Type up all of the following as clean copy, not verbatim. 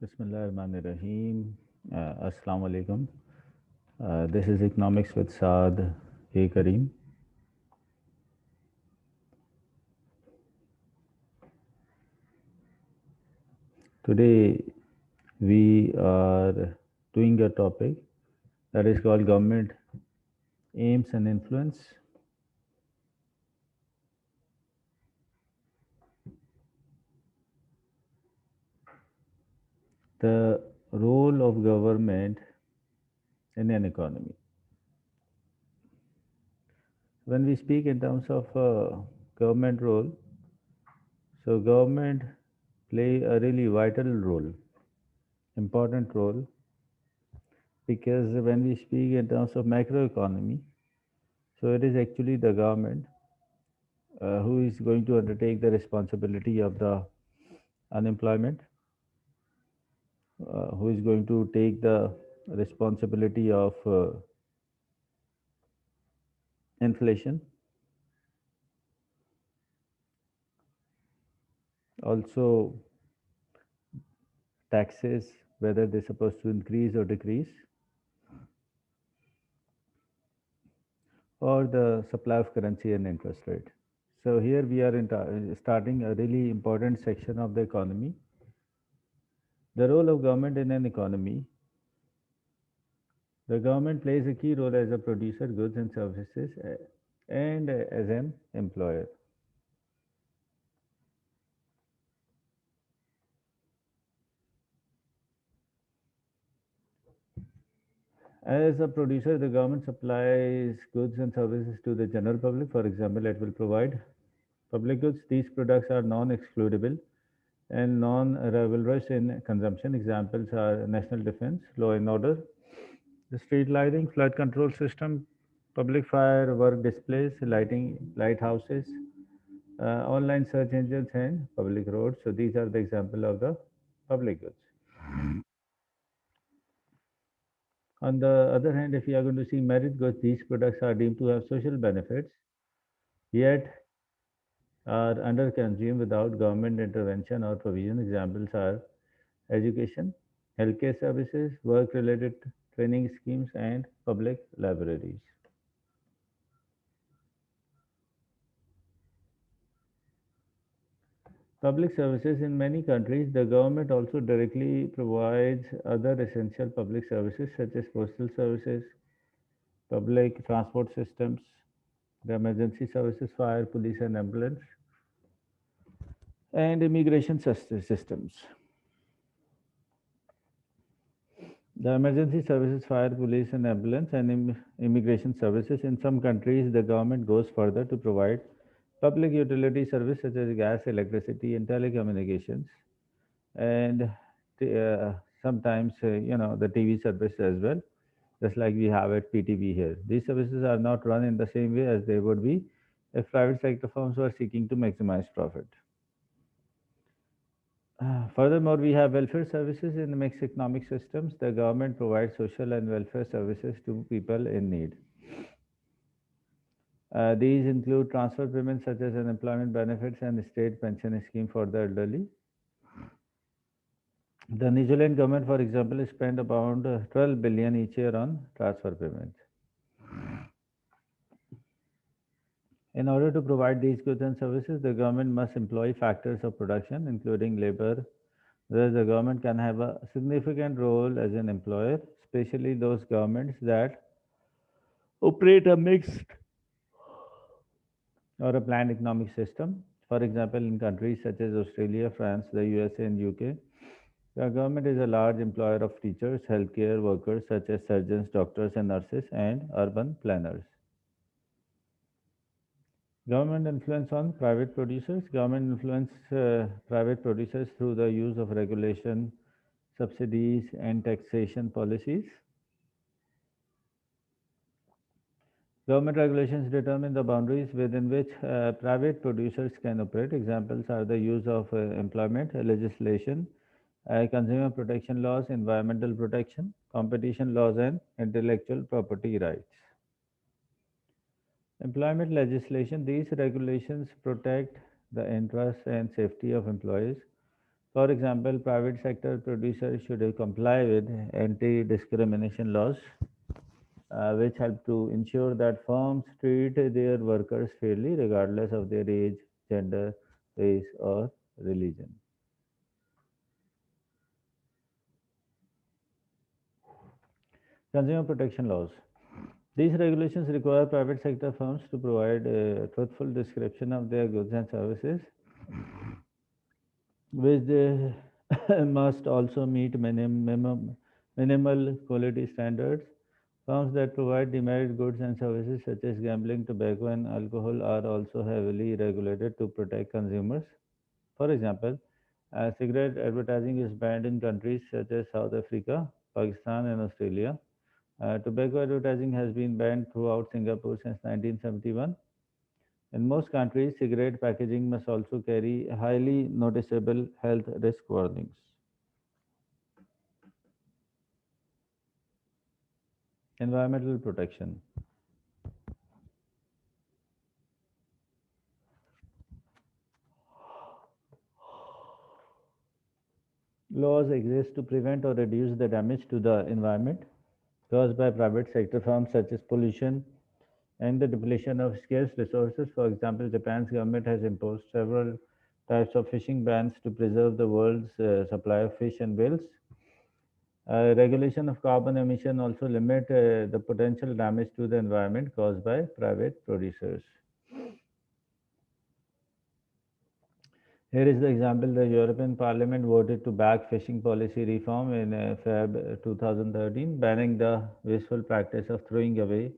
Bismillahirrahmanirrahim. Assalamu alaikum. This is Economics with Saad A. Kareem. Today we are doing a topic that is called Government Aims and Influence. The role of government in an economy. When we speak in terms of government role, so government play a really vital role, important role, because when we speak in terms of macroeconomy, so it is actually the government who is going to undertake the responsibility of the unemployment, who is going to take the responsibility of inflation, also taxes, whether they're supposed to increase or decrease, or the supply of currency and interest rate. So here we are starting a really important section of the economy. The role of government in an economy. The government plays a key role as a producer goods and services and as an employer. As a producer, the government supplies goods and services to the general public. For example, it will provide public goods. These products are non-excludable and non-rivalrous in consumption. Examples are national defense, law and order, the street lighting, flood control system, public fire work displays, lighting, lighthouses, online search engines, and public roads. So these are the example of the public goods. On the other hand, if you are going to see merit goods, these products are deemed to have social benefits, yet are under-consumed without government intervention or provision. Examples are education, healthcare services, work-related training schemes, and public libraries. Public services in many countries, the government also directly provides other essential public services such as postal services, public transport systems, the emergency services, fire, police, and ambulance, and immigration systems. The emergency services, fire, police, and ambulance, and immigration services. In some countries, the government goes further to provide public utility service such as gas, electricity, and telecommunications, and sometimes the TV service as well, just like we have at PTV here. These services are not run in the same way as they would be if private sector firms were seeking to maximize profit. Furthermore, we have welfare services in the mixed economic systems. The government provides social and welfare services to people in need. These include transfer payments such as unemployment benefits and state pension scheme for the elderly. The New Zealand government, for example, spent about 12 billion each year on transfer payments. In order to provide these goods and services, the government must employ factors of production, including labor. Thus, the government can have a significant role as an employer, especially those governments that operate a mixed or a planned economic system. For example, in countries such as Australia, France, the USA, and UK, the government is a large employer of teachers, healthcare workers such as surgeons, doctors, and nurses, and urban planners. Government influence on private producers. Government influence private producers through the use of regulation, subsidies, and taxation policies. Government regulations determine the boundaries within which private producers can operate. Examples are the use of employment legislation, consumer protection laws, environmental protection, competition laws, and intellectual property rights. Employment legislation, these regulations protect the interests and safety of employees. For example, private sector producers should comply with anti-discrimination laws, which help to ensure that firms treat their workers fairly regardless of their age, gender, race, or religion. Consumer protection laws. These regulations require private sector firms to provide a truthful description of their goods and services, which they must also meet minimal quality standards. Firms that provide demerit goods and services such as gambling, tobacco, and alcohol are also heavily regulated to protect consumers. For example, cigarette advertising is banned in countries such as South Africa, Pakistan, and Australia. Tobacco advertising has been banned throughout Singapore since 1971. In most countries, cigarette packaging must also carry highly noticeable health risk warnings. Environmental protection. Laws exist to prevent or reduce the damage to the environment caused by private sector firms such as pollution and the depletion of scarce resources. For example, Japan's government has imposed several types of fishing bans to preserve the world's supply of fish and whales. Regulation of carbon emission also limit the potential damage to the environment caused by private producers. Here is the example. The European Parliament voted to back fishing policy reform in Feb 2013, banning the wasteful practice of throwing away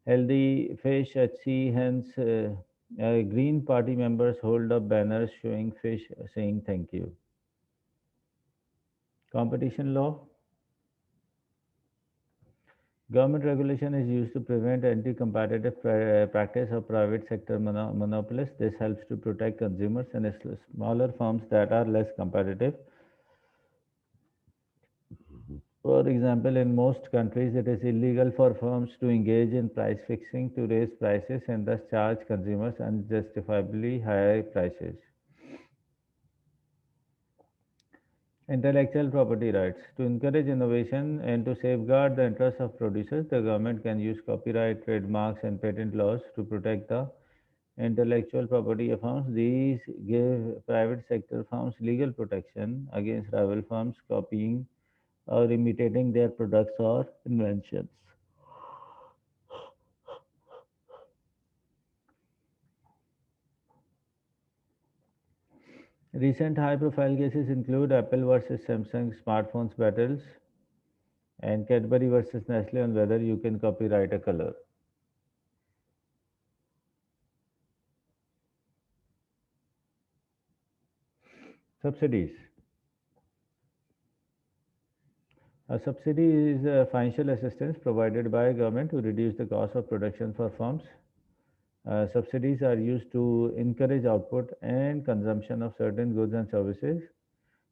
healthy fish at sea. Hence, Green Party members hold up banners showing fish saying thank you. Competition law. Government regulation is used to prevent anti-competitive practice of private sector monopolists. This helps to protect consumers and smaller firms that are less competitive. For example, in most countries, it is illegal for firms to engage in price fixing to raise prices and thus charge consumers unjustifiably high prices. Intellectual property rights. To encourage innovation and to safeguard the interests of producers, the government can use copyright, trademarks, and patent laws to protect the intellectual property of firms. These give private sector firms legal protection against rival firms copying or imitating their products or inventions. Recent high profile cases include Apple versus Samsung smartphones battles and Cadbury versus Nestle on whether you can copyright a color. Subsidies. A subsidy is financial assistance provided by a government to reduce the cost of production for firms. Subsidies are used to encourage output and consumption of certain goods and services.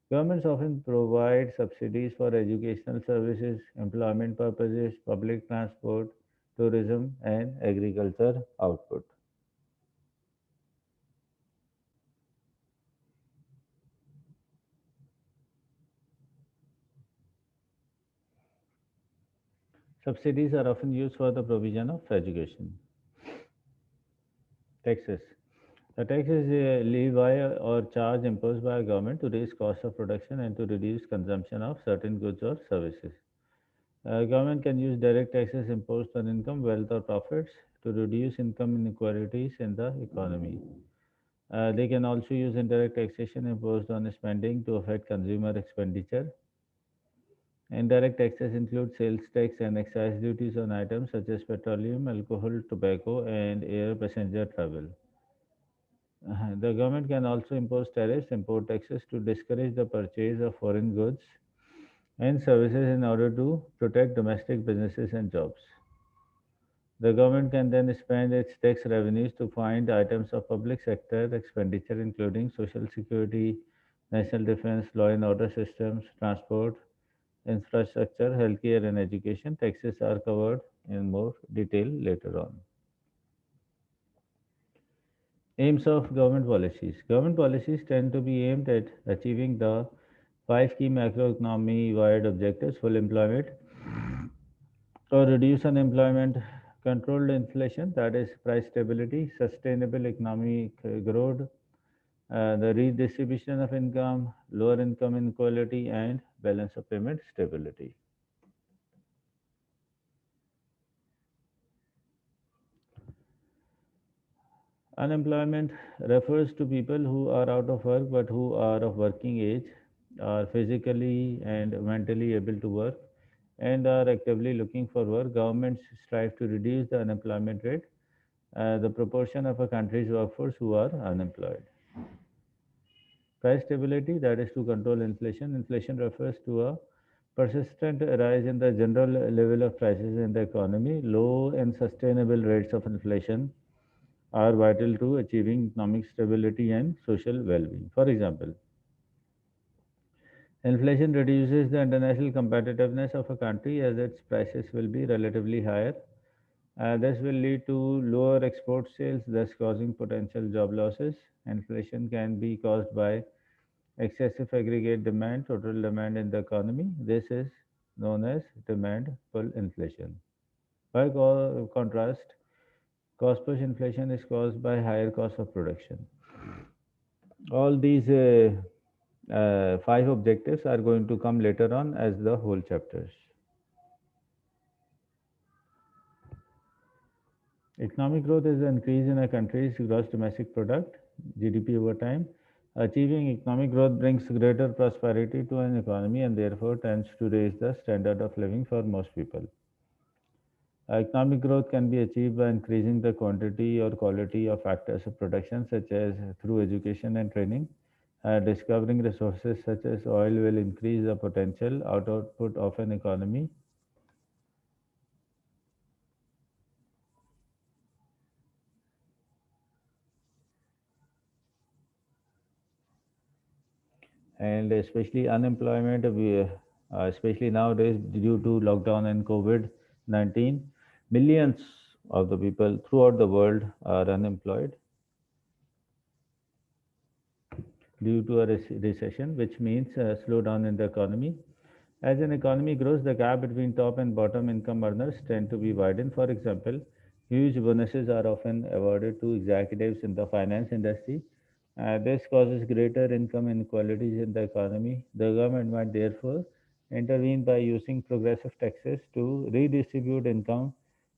Governments often provide subsidies for educational services, employment purposes, public transport, tourism, and agriculture output. Subsidies are often used for the provision of education. Taxes. The tax is a levy or charge imposed by a government to raise costs of production and to reduce consumption of certain goods or services. Government can use direct taxes imposed on income, wealth, or profits to reduce income inequalities in the economy. They can also use indirect taxation imposed on spending to affect consumer expenditure. Indirect taxes include sales tax and excise duties on items such as petroleum, alcohol, tobacco, and air passenger travel. The government can also impose tariffs, import taxes to discourage the purchase of foreign goods and services in order to protect domestic businesses and jobs. The government can then spend its tax revenues to fund items of public sector expenditure, including social security, national defense, law and order systems, transport, infrastructure, healthcare, and education. Taxes are covered in more detail later on. Aims of government policies. Government policies tend to be aimed at achieving the five key macroeconomy wide objectives: full employment or reduce unemployment, controlled inflation, that is price stability, sustainable economic growth, the redistribution of income, lower income inequality, and balance of payment stability. Unemployment refers to people who are out of work but who are of working age, are physically and mentally able to work, and are actively looking for work. Governments strive to reduce the unemployment rate, the proportion of a country's workforce who are unemployed. Price stability, that is to control inflation. Inflation refers to a persistent rise in the general level of prices in the economy. Low and sustainable rates of inflation are vital to achieving economic stability and social well-being. For example, inflation reduces the international competitiveness of a country as its prices will be relatively higher. This will lead to lower export sales, thus causing potential job losses. Inflation can be caused by excessive aggregate demand, total demand in the economy. This is known as demand pull inflation. By contrast, cost push inflation is caused by higher cost of production. All these five objectives are going to come later on as the whole chapters. Economic growth is the increase in a country's gross domestic product (GDP) over time. Achieving economic growth brings greater prosperity to an economy and therefore tends to raise the standard of living for most people. Economic growth can be achieved by increasing the quantity or quality of factors of production, such as through education and training. Discovering resources such as oil will increase the potential output of an economy, and especially unemployment, especially nowadays due to lockdown and COVID 19, millions of the people throughout the world are unemployed due to a recession, which means a slowdown in the economy. As an economy grows, the gap between top and bottom income earners tend to be widened. For example, huge bonuses are often awarded to executives in the finance industry. This causes greater income inequalities in the economy. The government might therefore intervene by using progressive taxes to redistribute income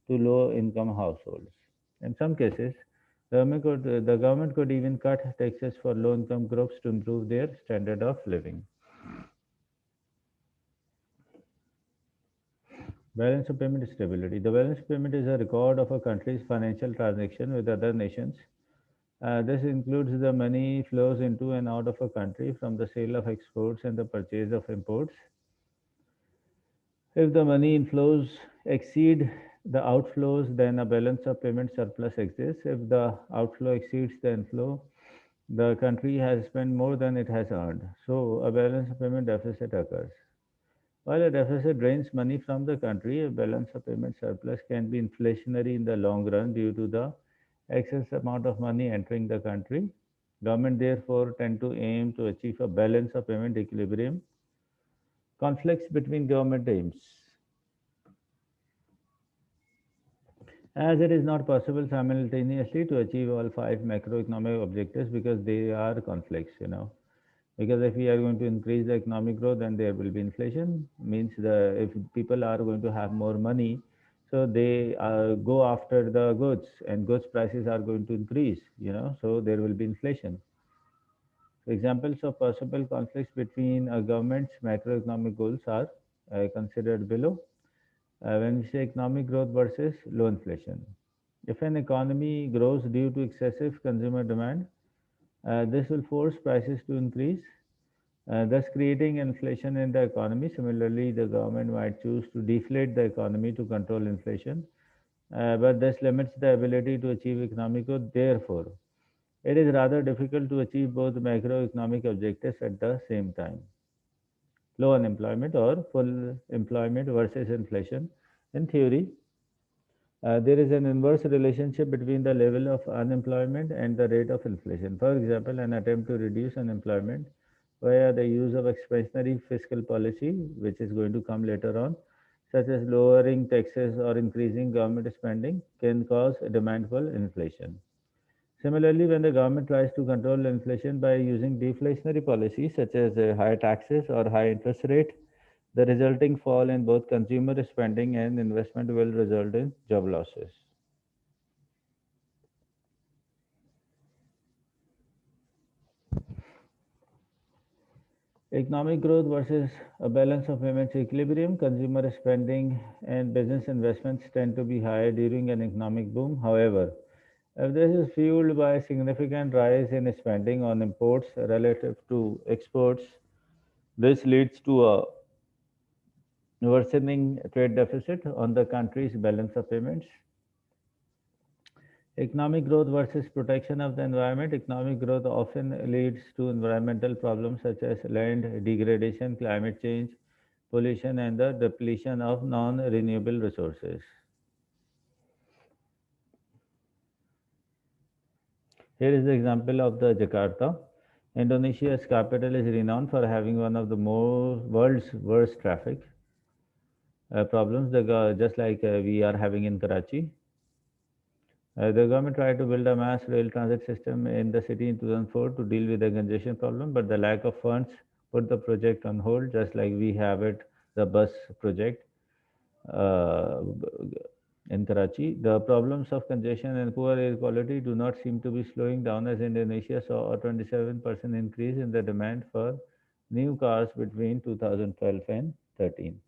to low income households. In some cases, the government could even cut taxes for low income groups to improve their standard of living. Balance of payment stability. The balance of payment is a record of a country's financial transaction with other nations. This includes the money flows into and out of a country from the sale of exports and the purchase of imports. If the money inflows exceed the outflows, then a balance of payment surplus exists. If the outflow exceeds the inflow, the country has spent more than it has earned. So a balance of payment deficit occurs. While a deficit drains money from the country, a balance of payment surplus can be inflationary in the long run due to the excess amount of money entering the country. Government therefore tend to aim to achieve a balance of payment equilibrium. Conflicts between government aims. As it is not possible simultaneously to achieve all five macroeconomic objectives because they are conflicts, because if we are going to increase the economic growth, then there will be inflation. Means the if people are going to have more money, so they go after the goods, and goods prices are going to increase. So there will be inflation. Examples of possible conflicts between a government's macroeconomic goals are considered below. When we say economic growth versus low inflation, if an economy grows due to excessive consumer demand, this will force prices to increase, thus creating inflation in the economy. Similarly, the government might choose to deflate the economy to control inflation, but this limits the ability to achieve economic growth. Therefore, it is rather difficult to achieve both macroeconomic objectives at the same time. Low unemployment or full employment versus inflation. In theory, There is an inverse relationship between the level of unemployment and the rate of inflation. For example, an attempt to reduce unemployment via the use of expansionary fiscal policy, which is going to come later on, such as lowering taxes or increasing government spending, can cause a demand for inflation. Similarly, when the government tries to control inflation by using deflationary policies such as higher taxes or high interest rate, the resulting fall in both consumer spending and investment will result in job losses. Economic growth versus a balance of payments equilibrium, consumer spending and business investments tend to be higher during an economic boom. However, if this is fueled by a significant rise in spending on imports relative to exports, this leads to a worsening trade deficit on the country's balance of payments. Economic growth versus protection of the environment. Economic growth often leads to environmental problems such as land degradation, climate change, pollution, and the depletion of non renewable resources. Here is the example of the Jakarta. Indonesia's capital is renowned for having one of the more world's worst traffic problems, just like we are having in Karachi. The government tried to build a mass rail transit system in the city in 2004 to deal with the congestion problem, but the lack of funds put the project on hold, just like we have it, the bus project uh, in Karachi. The problems of congestion and poor air quality do not seem to be slowing down as Indonesia saw a 27% increase in the demand for new cars between 2012 and 13.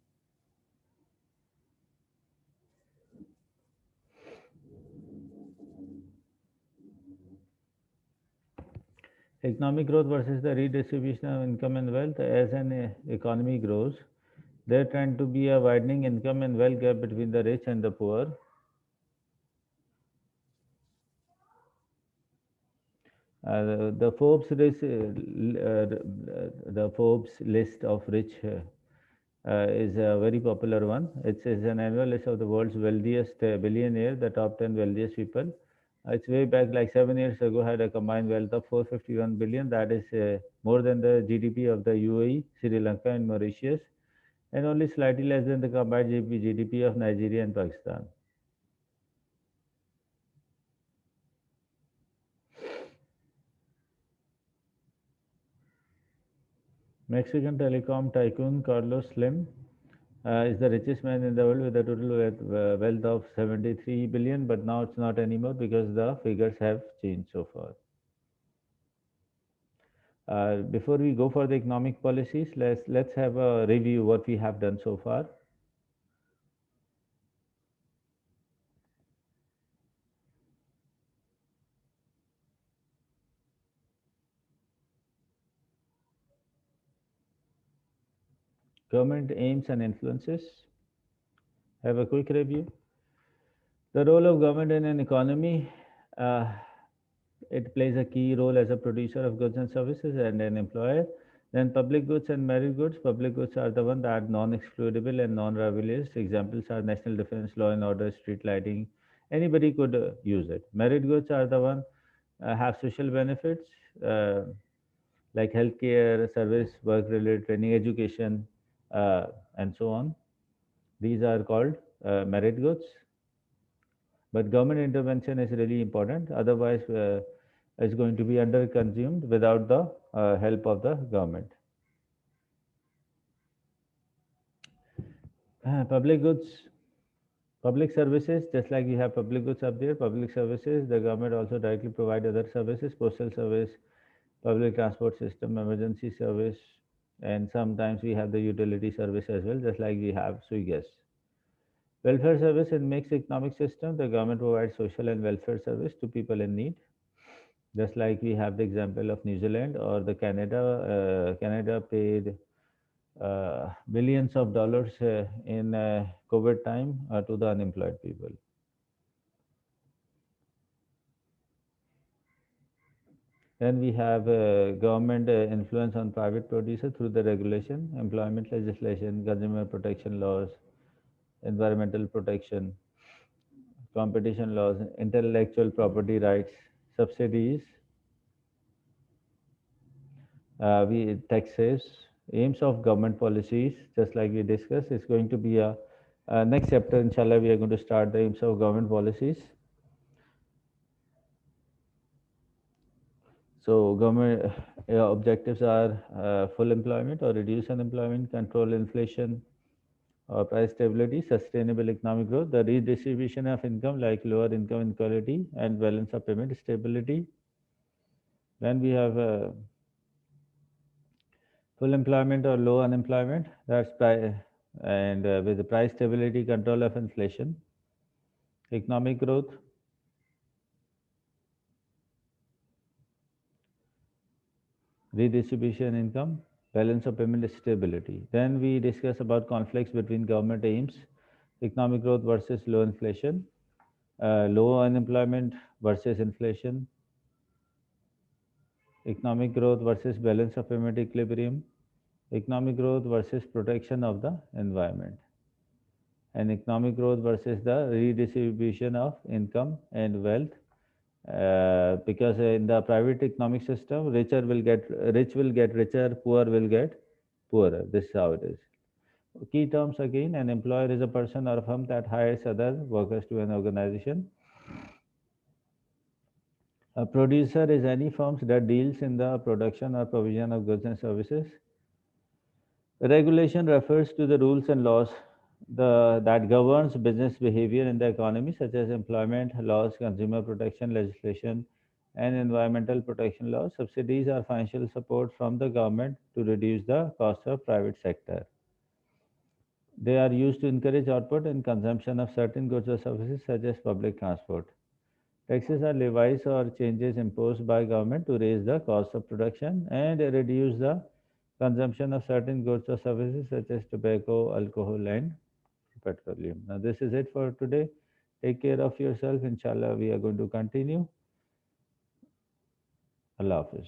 Economic growth versus the redistribution of income and wealth. As an economy grows, there tend to be a widening income and wealth gap between the rich and the poor. The the Forbes list of rich is a very popular one. It is an annual list of the world's wealthiest billionaire, the top 10 wealthiest people. It's way back like 7 years ago had a combined wealth of 451 billion. That is more than the GDP of the UAE, Sri Lanka, and Mauritius, and only slightly less than the combined GDP of Nigeria and Pakistan. Mexican telecom tycoon Carlos Slim is the richest man in the world with a total wealth of 73 billion, but now it's not anymore because the figures have changed so far. Before we go for the economic policies, let's have a review what we have done so far. Government aims and influences. Have a quick review. The role of government in an economy. Uh, it plays a key role as a producer of goods and services and an employer. Then public goods and merit goods. Public goods are the one that are non-excludable and non-rebellious. Examples are national defense, law and order, street lighting. Anybody could use it. Merit goods are the one have social benefits like healthcare, service, work-related training, education, and so on. These are called merit goods. But government intervention is really important. Otherwise, it's going to be under consumed without the help of the government. Public goods, public services, just like you have public goods up there, public services, the government also directly provide other services, postal service, public transport system, emergency service, and sometimes we have the utility service as well, just like we have SGHS. Welfare service in mixed economic system, the government provides social and welfare service to people in need. Just like we have the example of New Zealand or the Canada. Canada paid billions of dollars in COVID time to the unemployed people. Then we have government influence on private producers through the regulation, employment legislation, consumer protection laws, environmental protection, competition laws, intellectual property rights, subsidies, we taxes, aims of government policies, just like we discussed. It's going to be a next chapter, inshallah. We are going to start the aims of government policies. So, government objectives are full employment or reduce unemployment, control inflation or price stability, sustainable economic growth, the redistribution of income like lower income inequality, and balance of payment stability. Then we have full employment or low unemployment, that's and with the price stability, control of inflation, economic growth, redistribution income, balance of payment stability. Then we discuss about conflicts between government aims, economic growth versus low inflation, low unemployment versus inflation, economic growth versus balance of payment equilibrium, economic growth versus protection of the environment, and economic growth versus the redistribution of income and wealth. Because in the private economic system, rich will get richer, poor will get poorer. This is how it is. Key terms again: an employer is a person or firm that hires other workers to an organization. A producer is any firm that deals in the production or provision of goods and services. Regulation refers to the rules and laws that governs business behavior in the economy, such as employment laws, consumer protection legislation, and environmental protection laws. Subsidies are financial support from the government to reduce the cost of private sector. They are used to encourage output and consumption of certain goods or services, such as public transport. Taxes are levies or changes imposed by government to raise the cost of production and reduce the consumption of certain goods or services such as tobacco, alcohol, and petroleum. Now, this is it for today. Take care of yourself. Inshallah, we are going to continue. Allah Hafiz.